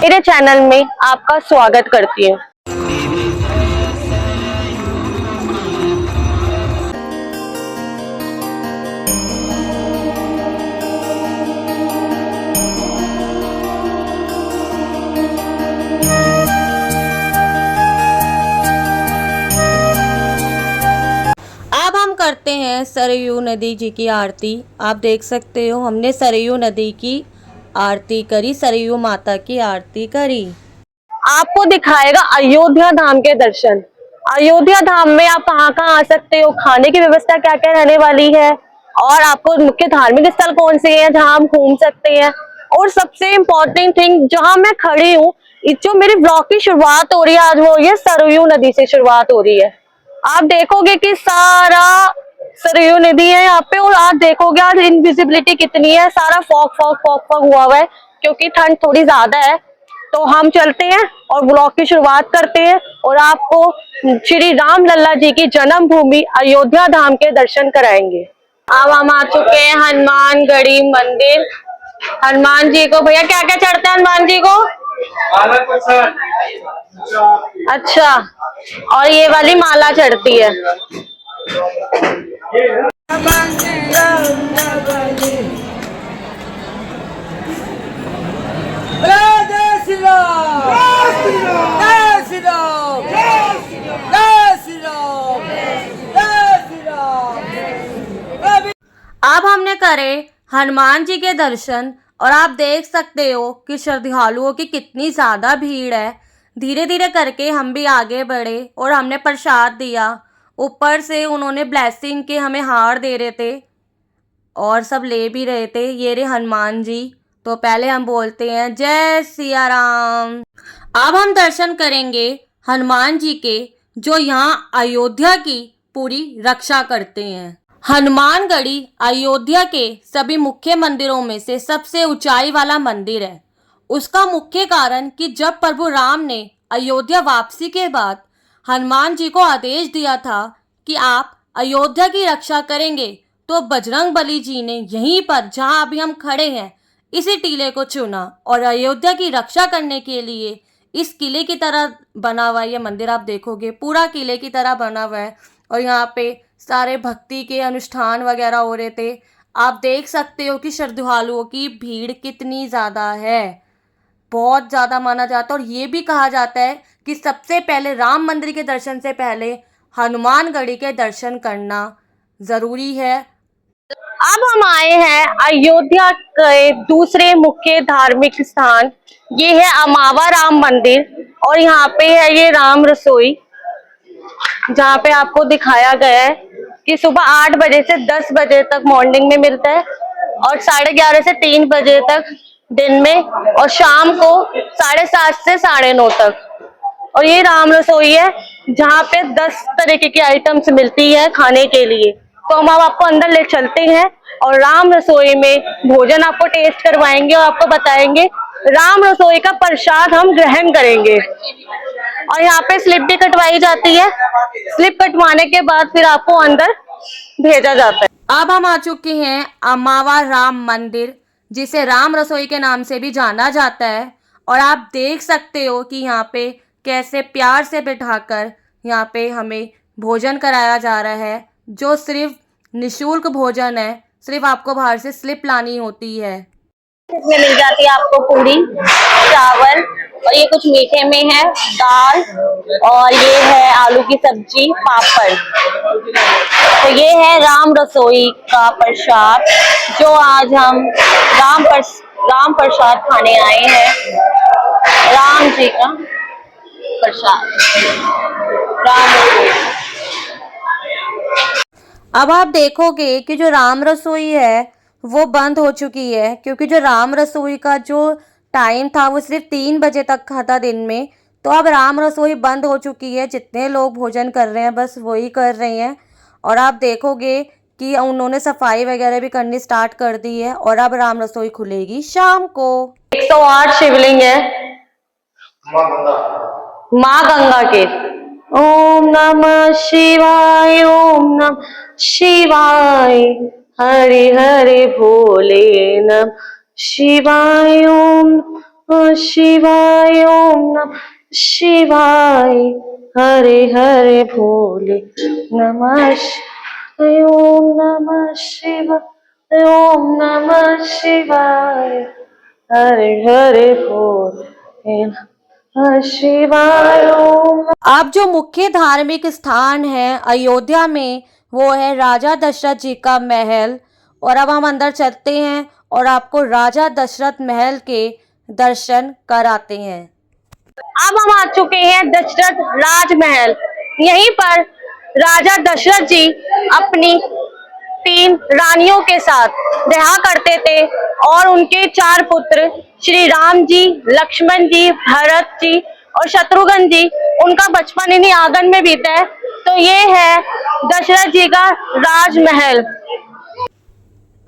मेरे चैनल में आपका स्वागत करती हूँ। अब हम करते हैं सरयू नदी जी की आरती। आप देख सकते हो हमने सरयू नदी की आरती करी, सरयू माता की आरती करी। आपको दिखाएगा अयोध्या धाम के दर्शन। अयोध्या धाम में आप कहाँ कहाँ आ सकते हो, खाने की व्यवस्था क्या क्या रहने वाली है, और आपको मुख्य धार्मिक स्थल कौन से हैं जहाँ हम घूम सकते हैं। और सबसे इम्पोर्टेंट थिंग, जहाँ मैं खड़ी हूँ, जो मेरी ब्लॉग की शुरुआत हो रही है आज, वो ये सरयू नदी से शुरुआत हो रही है। आप देखोगे कि सारा सरयू नदी है यहाँ पे, और आप देखोगे आज इनविजिबिलिटी कितनी है, सारा फॉग फॉग फॉग फॉग हुआ हुआ है क्योंकि ठंड थोड़ी ज्यादा है। तो हम चलते हैं और ब्लॉग की शुरुआत करते हैं और आपको श्री राम लल्ला जी की जन्मभूमि अयोध्या धाम के दर्शन कराएंगे। अब हम आ चुके हैं हनुमानगढ़ी मंदिर। हनुमान जी को भैया क्या क्या चढ़ता है हनुमान जी को? अच्छा, और ये वाली माला चढ़ती है। अब हमने करे हनुमान जी के दर्शन और आप देख सकते हो कि श्रद्धालुओं की कितनी ज़्यादा भीड़ है। धीरे धीरे करके हम भी आगे बढ़े और हमने प्रसाद दिया। ऊपर से उन्होंने ब्लेसिंग के हमें हार दे रहे थे और सब ले भी रहे थे। ये रे हनुमान जी। तो पहले हम बोलते हैं जय सिया राम। अब हम दर्शन करेंगे हनुमान जी के, जो यहाँ अयोध्या की पूरी रक्षा करते हैं। हनुमानगढ़ी अयोध्या के सभी मुख्य मंदिरों में से सबसे ऊंचाई वाला मंदिर है। उसका मुख्य कारण कि जब प्रभु राम ने अयोध्या वापसी के बाद हनुमान जी को आदेश दिया था कि आप अयोध्या की रक्षा करेंगे, तो बजरंग बली जी ने यहीं पर, जहां अभी हम खड़े हैं, इसी टीले को चुना और अयोध्या की रक्षा करने के लिए इस किले की तरह बना हुआ है। ये मंदिर आप देखोगे पूरा किले की तरह बना हुआ है और यहाँ पे सारे भक्ति के अनुष्ठान वगैरह हो रहे थे। आप देख सकते हो कि श्रद्धालुओं की भीड़ कितनी ज़्यादा है, बहुत ज़्यादा माना जाता है। और ये भी कहा जाता है कि सबसे पहले राम मंदिर के दर्शन से पहले हनुमानगढ़ी के दर्शन करना ज़रूरी है। अब हम आए हैं अयोध्या के दूसरे मुख्य धार्मिक स्थान। ये है अमावा राम मंदिर और यहाँ पे है ये राम रसोई, जहाँ पे आपको दिखाया गया है कि सुबह 8 बजे से 10 बजे तक मॉर्निंग में मिलता है और 11:30 से 3 बजे तक दिन में, और शाम को 7:30 से 9:30 तक। और ये राम रसोई है जहाँ पे 10 तरीके की आइटम्स मिलती है खाने के लिए। तो हम अब आपको अंदर ले चलते हैं और राम रसोई में भोजन आपको टेस्ट करवाएंगे और आपको बताएंगे। राम रसोई का प्रसाद हम ग्रहण करेंगे और यहाँ पे स्लिप भी कटवाई जाती है। स्लिप कटवाने के बाद फिर आपको अंदर भेजा जाता है। अब हम आ चुके हैं अमावा राम मंदिर, जिसे राम रसोई के नाम से भी जाना जाता है। और आप देख सकते हो कि यहाँ पे कैसे प्यार से बिठाकर यहाँ पे हमें भोजन कराया जा रहा है, जो सिर्फ निःशुल्क भोजन है। सिर्फ आपको बाहर से स्लिप लानी होती है। इसमें मिल जाती है आपको पूरी, चावल, और ये कुछ मीठे में है दाल, और ये है आलू की सब्जी, पापड़। तो ये है राम रसोई का प्रसाद, जो आज हम राम प्रसाद खाने आए हैं। राम जी का प्रसाद, राम रसोई। अब आप देखोगे कि जो राम रसोई है वो बंद हो चुकी है, क्योंकि जो राम रसोई का जो टाइम था वो सिर्फ 3 बजे तक का था दिन में। तो अब राम रसोई बंद हो चुकी है। जितने लोग भोजन कर रहे हैं बस वही कर रहे हैं। और आप देखोगे कि उन्होंने सफाई वगैरह भी करनी स्टार्ट कर दी है और अब राम रसोई खुलेगी शाम को। 108 शिवलिंग है माँ गंगा के। ओम नमः शिवाय, ओम नमः शिवाय, हरे हरे भोले नमः शिवाय, ओम शिवाय ओम नमः शिवाय हरे हरे भोले नमः शिवाय ओम नमः शिवाय ओम नमः शिवाय हरे हरे भोले नमः शिवाय ओम। अब जो मुख्य धार्मिक स्थान है अयोध्या में वो है राजा दशरथ जी का महल। और अब हम अंदर चलते हैं और आपको राजा दशरथ महल के दर्शन कराते हैं। अब हम आ चुके हैं दशरथ राजमहल। यहीं पर राजा दशरथ जी अपनी 3 रानियों के साथ रहा करते थे और उनके 4 पुत्र श्री राम जी, लक्ष्मण जी, भरत जी और शत्रुघ्न जी, उनका बचपन इन्हीं आंगन में बीता है। तो ये है दशरथ जी का राजमहल।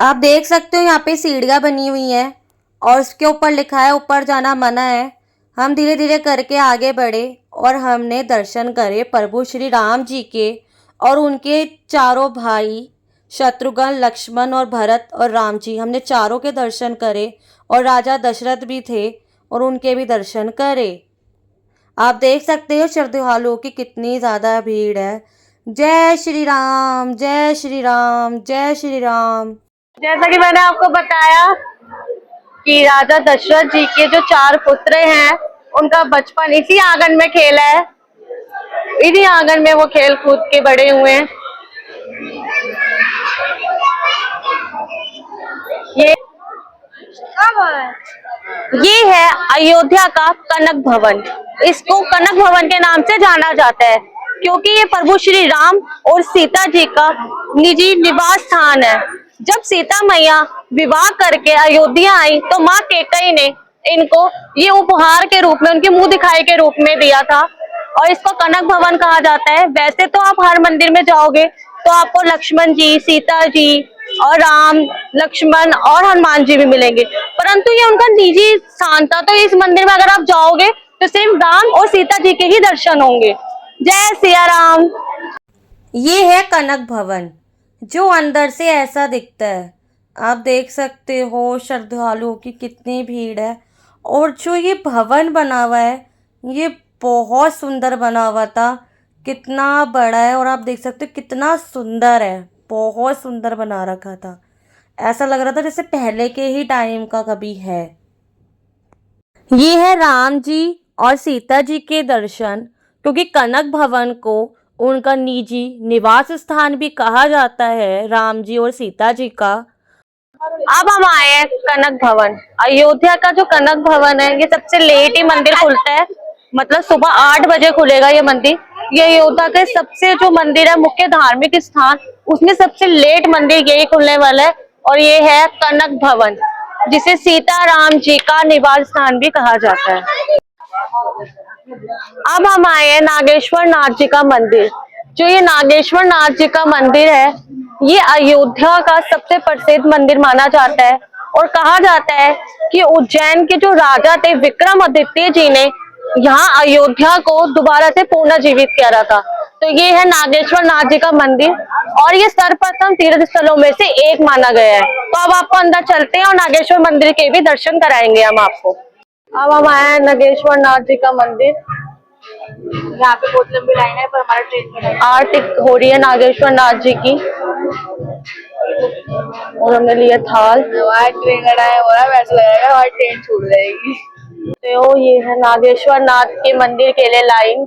आप देख सकते हो यहाँ पे सीढ़ियाँ बनी हुई हैं और उसके ऊपर लिखा है ऊपर जाना मना है। हम धीरे धीरे करके आगे बढ़े और हमने दर्शन करे प्रभु श्री राम जी के और उनके चारों भाई शत्रुघ्न, लक्ष्मण और भरत और राम जी, हमने चारों के दर्शन करे और राजा दशरथ भी थे और उनके भी दर्शन करे। आप देख सकते हो श्रद्धालुओं की कितनी ज़्यादा भीड़ है। जय श्री राम, जय श्री राम, जय श्री राम। जैसा कि मैंने आपको बताया कि राजा दशरथ जी के जो 4 पुत्र हैं उनका बचपन इसी आंगन में खेला है। इन्हीं आंगन में वो खेल कूद के बड़े हुए हैं। ये है अयोध्या का कनक भवन। इसको कनक भवन के नाम से जाना जाता है क्योंकि ये प्रभु श्री राम और सीता जी का निजी निवास स्थान है। जब सीता मैया विवाह करके अयोध्या आई तो माँ कैकेयी ने इनको ये उपहार के रूप में, उनके मुंह दिखाई के रूप में दिया था और इसको कनक भवन कहा जाता है। वैसे तो आप हर मंदिर में जाओगे तो आपको लक्ष्मण जी, सीता जी और राम, लक्ष्मण और हनुमान जी भी मिलेंगे, परंतु ये उनका निजी स्थान था। तो इस मंदिर में अगर आप जाओगे तो सिर्फ राम और सीता जी के ही दर्शन होंगे। जय सिया राम। ये है कनक भवन जो अंदर से ऐसा दिखता है। आप देख सकते हो श्रद्धालुओं की कितनी भीड़ है और जो ये भवन बना हुआ है ये बहुत सुंदर बना हुआ था। कितना बड़ा है और आप देख सकते हो कितना सुंदर है, बहुत सुंदर बना रखा था। ऐसा लग रहा था जैसे पहले के ही टाइम का कभी है। ये है राम जी और सीता जी के दर्शन, क्योंकि कनक भवन को उनका निजी निवास स्थान भी कहा जाता है, राम जी और सीता जी का। अब हम आए हैं कनक भवन। अयोध्या का जो कनक भवन है ये सबसे लेट ही मंदिर खुलता है, मतलब सुबह 8 बजे खुलेगा ये मंदिर। ये अयोध्या के सबसे जो मंदिर है, मुख्य धार्मिक स्थान, उसमें सबसे लेट मंदिर यही खुलने वाला है और ये है कनक भवन, जिसे सीता राम जी का निवास स्थान भी कहा जाता है। अब हम आए हैं नागेश्वर नाथ जी का मंदिर। जो ये नागेश्वर नाथ जी का मंदिर है ये अयोध्या का सबसे प्रसिद्ध मंदिर माना जाता है और कहा जाता है कि उज्जैन के जो राजा थे विक्रमादित्य जी ने यहाँ अयोध्या को दोबारा से पुनर्जीवित किया था। तो ये है नागेश्वर नाथ जी का मंदिर और ये सर्वप्रथम तीर्थ स्थलों में से एक माना गया है। तो अब आपको अंदर चलते हैं और नागेश्वर मंदिर के भी दर्शन कराएंगे हम आपको। अब हम आए हैं नागेश्वर नाथ जी का मंदिर। यहाँ पे बहुत लंबी लाइन है पर हमारा ट्रेन आरती हो रही है नागेश्वर नाथ जी की और हमने लिया थाल। ट्रेन वैसा लगेगा हमारी ट्रेन छूट जाएगी। तो ये है नागेश्वर नाथ के मंदिर के लिए लाइन।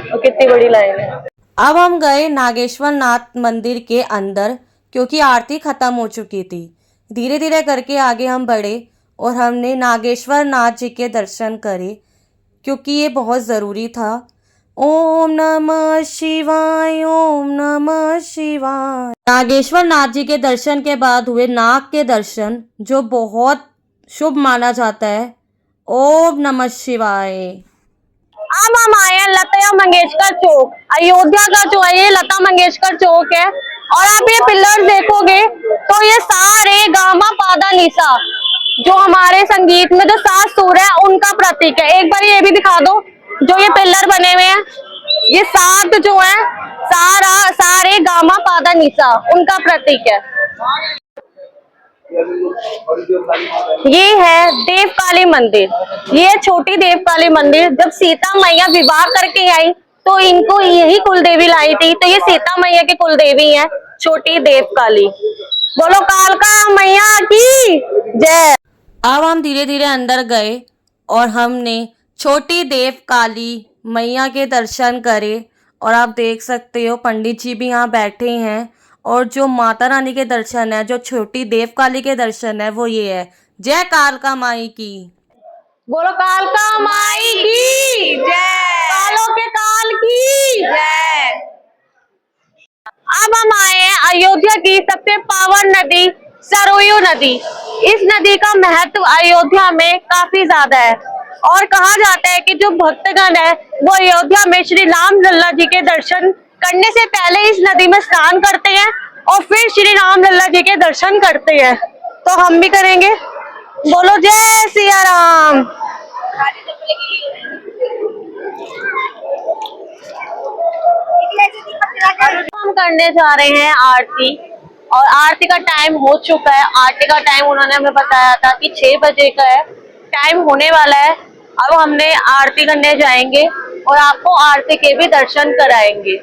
और कितनी बड़ी लाइन है। अब हम गए नागेश्वर नाथ मंदिर के अंदर क्योंकि आरती खत्म हो चुकी थी। धीरे धीरे करके आगे हम बढ़े और हमने नागेश्वर नाथ जी के दर्शन करे क्योंकि ये बहुत ज़रूरी था। ओम नमः शिवाय, ओम नमः शिवाय। नागेश्वर नाथ जी के दर्शन के बाद हुए नाग के दर्शन जो बहुत शुभ माना जाता है। ओम नमः शिवाय। अब हम आए हैं लता मंगेशकर चौक। अयोध्या का जो है ये लता मंगेशकर चौक है और आप ये पिलर्स देखोगे तो ये सारे गामा पादा निसा जो हमारे संगीत में जो 7 सुर है उनका प्रतीक है। एक बार ये भी दिखा दो जो ये पिलर बने हुए हैं, ये 7 जो है सारे गामा पादा निसा उनका प्रतीक है। ये है देवकाली मंदिर। ये छोटी देवकाली मंदिर। जब सीता मैया विवाह करके आई तो इनको यही कुलदेवी लाई थी, तो ये सीता मैया की कुलदेवी है छोटी देवकाली। बोलो कालका मैया की जय। अब हम धीरे धीरे अंदर गए और हमने छोटी देवकाली मैया के दर्शन करे। और आप देख सकते हो पंडित जी भी यहाँ बैठे हैं। और जो माता रानी के दर्शन है, जो छोटी देवकाली के दर्शन है, वो ये है। जय कालका माई की। बोलो कालका माई की जय। कालों के काल की जय। अब हम आए हैं अयोध्या की सबसे पावन नदी सरयू नदी। इस नदी का महत्व अयोध्या में काफी ज्यादा है और कहा जाता है कि जो भक्तगण है वो अयोध्या में श्री राम लल्ला जी के दर्शन करने से पहले इस नदी में स्नान करते हैं और फिर श्री राम लल्ला जी के दर्शन करते हैं। तो हम भी करेंगे। बोलो जय सिया राम। हम करने जा रहे हैं आरती और आरती का टाइम हो चुका है। आरती का टाइम उन्होंने हमें बताया था कि 6 बजे का है, टाइम होने वाला है। अब हमने आरती करने जाएंगे और आपको आरती के भी दर्शन कराएंगे।